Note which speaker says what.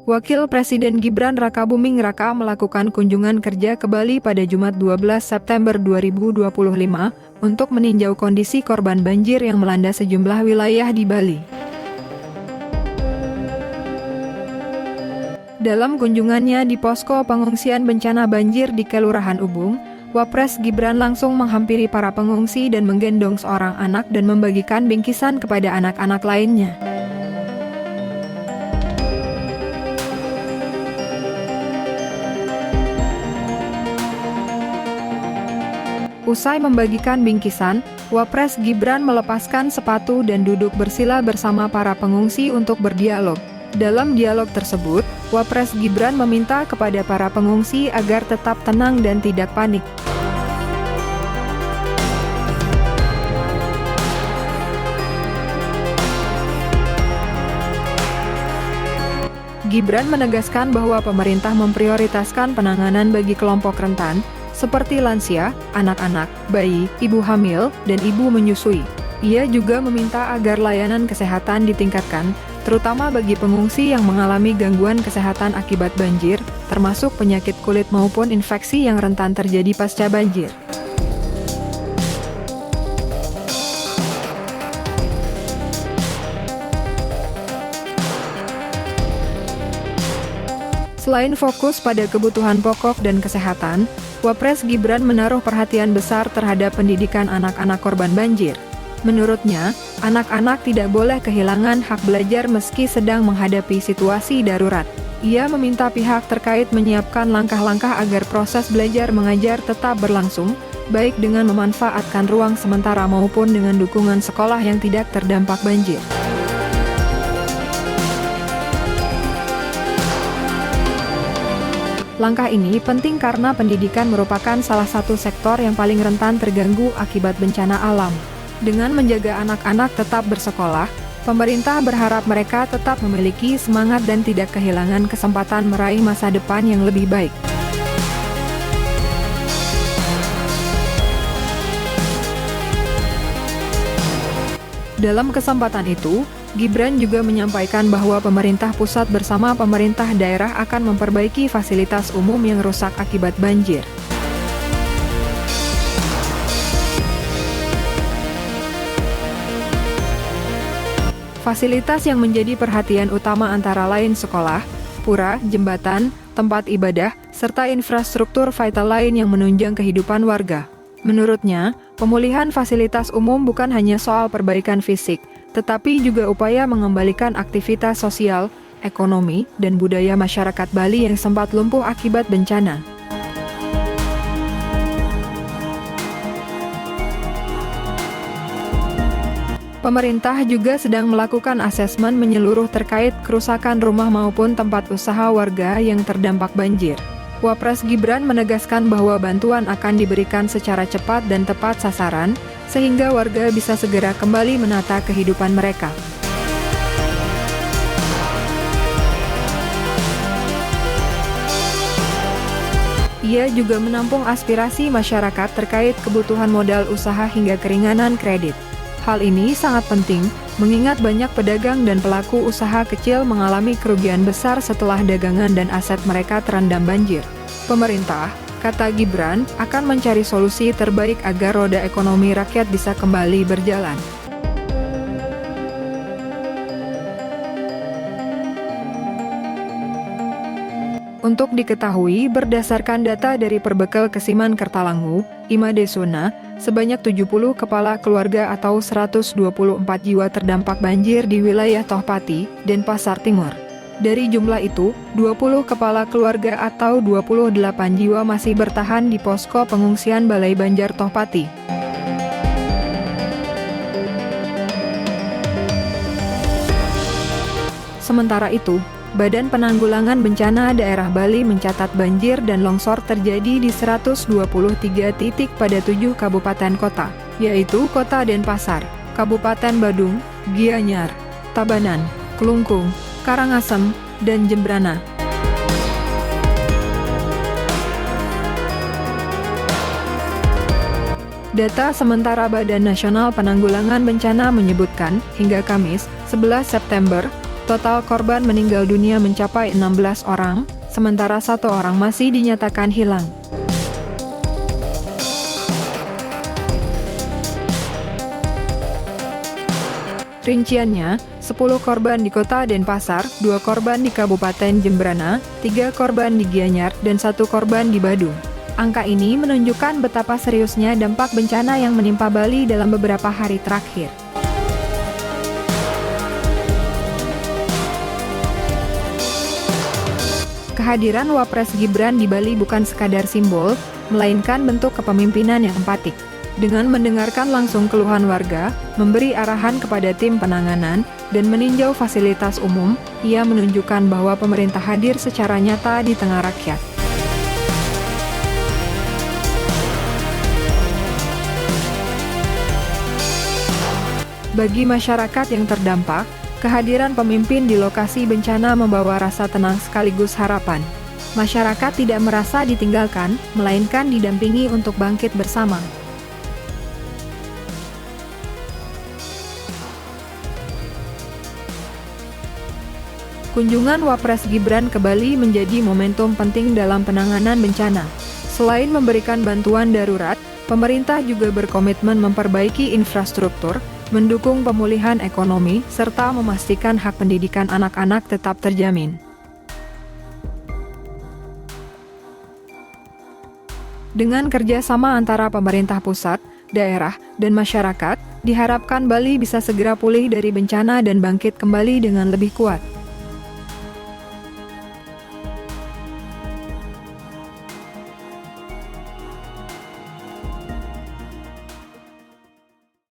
Speaker 1: Wakil Presiden Gibran Rakabuming Raka melakukan kunjungan kerja ke Bali pada Jumat 12 September 2025 untuk meninjau kondisi korban banjir yang melanda sejumlah wilayah di Bali. Dalam kunjungannya di posko pengungsian bencana banjir di Kelurahan Ubung, Wapres Gibran langsung menghampiri para pengungsi dan menggendong seorang anak dan membagikan bingkisan kepada anak-anak lainnya. Usai membagikan bingkisan, Wapres Gibran melepaskan sepatu dan duduk bersila bersama para pengungsi untuk berdialog. Dalam dialog tersebut, Wapres Gibran meminta kepada para pengungsi agar tetap tenang dan tidak panik. Gibran menegaskan bahwa pemerintah memprioritaskan penanganan bagi kelompok rentan, seperti lansia, anak-anak, bayi, ibu hamil, dan ibu menyusui. Ia juga meminta agar layanan kesehatan ditingkatkan, terutama bagi pengungsi yang mengalami gangguan kesehatan akibat banjir, termasuk penyakit kulit maupun infeksi yang rentan terjadi pasca banjir. Selain fokus pada kebutuhan pokok dan kesehatan, Wapres Gibran menaruh perhatian besar terhadap pendidikan anak-anak korban banjir. Menurutnya, anak-anak tidak boleh kehilangan hak belajar meski sedang menghadapi situasi darurat. Ia meminta pihak terkait menyiapkan langkah-langkah agar proses belajar mengajar tetap berlangsung, baik dengan memanfaatkan ruang sementara maupun dengan dukungan sekolah yang tidak terdampak banjir. Langkah ini penting karena pendidikan merupakan salah satu sektor yang paling rentan terganggu akibat bencana alam. Dengan menjaga anak-anak tetap bersekolah, pemerintah berharap mereka tetap memiliki semangat dan tidak kehilangan kesempatan meraih masa depan yang lebih baik. Dalam kesempatan itu, Gibran juga menyampaikan bahwa pemerintah pusat bersama pemerintah daerah akan memperbaiki fasilitas umum yang rusak akibat banjir. Fasilitas yang menjadi perhatian utama antara lain sekolah, pura, jembatan, tempat ibadah, serta infrastruktur vital lain yang menunjang kehidupan warga. Menurutnya, pemulihan fasilitas umum bukan hanya soal perbaikan fisik, tetapi juga upaya mengembalikan aktivitas sosial, ekonomi, dan budaya masyarakat Bali yang sempat lumpuh akibat bencana. Pemerintah juga sedang melakukan asesmen menyeluruh terkait kerusakan rumah maupun tempat usaha warga yang terdampak banjir. Wapres Gibran menegaskan bahwa bantuan akan diberikan secara cepat dan tepat sasaran, sehingga warga bisa segera kembali menata kehidupan mereka. Ia juga menampung aspirasi masyarakat terkait kebutuhan modal usaha hingga keringanan kredit. Hal ini sangat penting, mengingat banyak pedagang dan pelaku usaha kecil mengalami kerugian besar setelah dagangan dan aset mereka terendam banjir. Pemerintah, kata Gibran, akan mencari solusi terbaik agar roda ekonomi rakyat bisa kembali berjalan. Untuk diketahui, berdasarkan data dari Perbekal Kesiman Kertalangu, Imadesona, sebanyak 70 kepala keluarga atau 124 jiwa terdampak banjir di wilayah Tohpati, Denpasar Timur. Dari jumlah itu, 20 kepala keluarga atau 28 jiwa masih bertahan di posko pengungsian Balai Banjar Tohpati. Sementara itu, Badan Penanggulangan Bencana Daerah Bali mencatat banjir dan longsor terjadi di 123 titik pada 7 kabupaten kota, yaitu Kota Denpasar, Kabupaten Badung, Gianyar, Tabanan, Kelungkung, Karangasem, dan Jembrana. Data sementara Badan Nasional Penanggulangan Bencana menyebutkan, hingga Kamis, 11 September, Total korban meninggal dunia mencapai 16 orang, sementara 1 orang masih dinyatakan hilang. Rinciannya, 10 korban di kota Denpasar, 2 korban di Kabupaten Jembrana, 3 korban di Gianyar, dan 1 korban di Badung. Angka ini menunjukkan betapa seriusnya dampak bencana yang menimpa Bali dalam beberapa hari terakhir. Kehadiran Wapres Gibran di Bali bukan sekadar simbol, melainkan bentuk kepemimpinan yang empatik. Dengan mendengarkan langsung keluhan warga, memberi arahan kepada tim penanganan, dan meninjau fasilitas umum, ia menunjukkan bahwa pemerintah hadir secara nyata di tengah rakyat. Bagi masyarakat yang terdampak, kehadiran pemimpin di lokasi bencana membawa rasa tenang sekaligus harapan. Masyarakat tidak merasa ditinggalkan, melainkan didampingi untuk bangkit bersama. Kunjungan Wapres Gibran ke Bali menjadi momentum penting dalam penanganan bencana. Selain memberikan bantuan darurat, pemerintah juga berkomitmen memperbaiki infrastruktur, mendukung pemulihan ekonomi, serta memastikan hak pendidikan anak-anak tetap terjamin. Dengan kerjasama antara pemerintah pusat, daerah, dan masyarakat, diharapkan Bali bisa segera pulih dari bencana dan bangkit kembali dengan lebih kuat.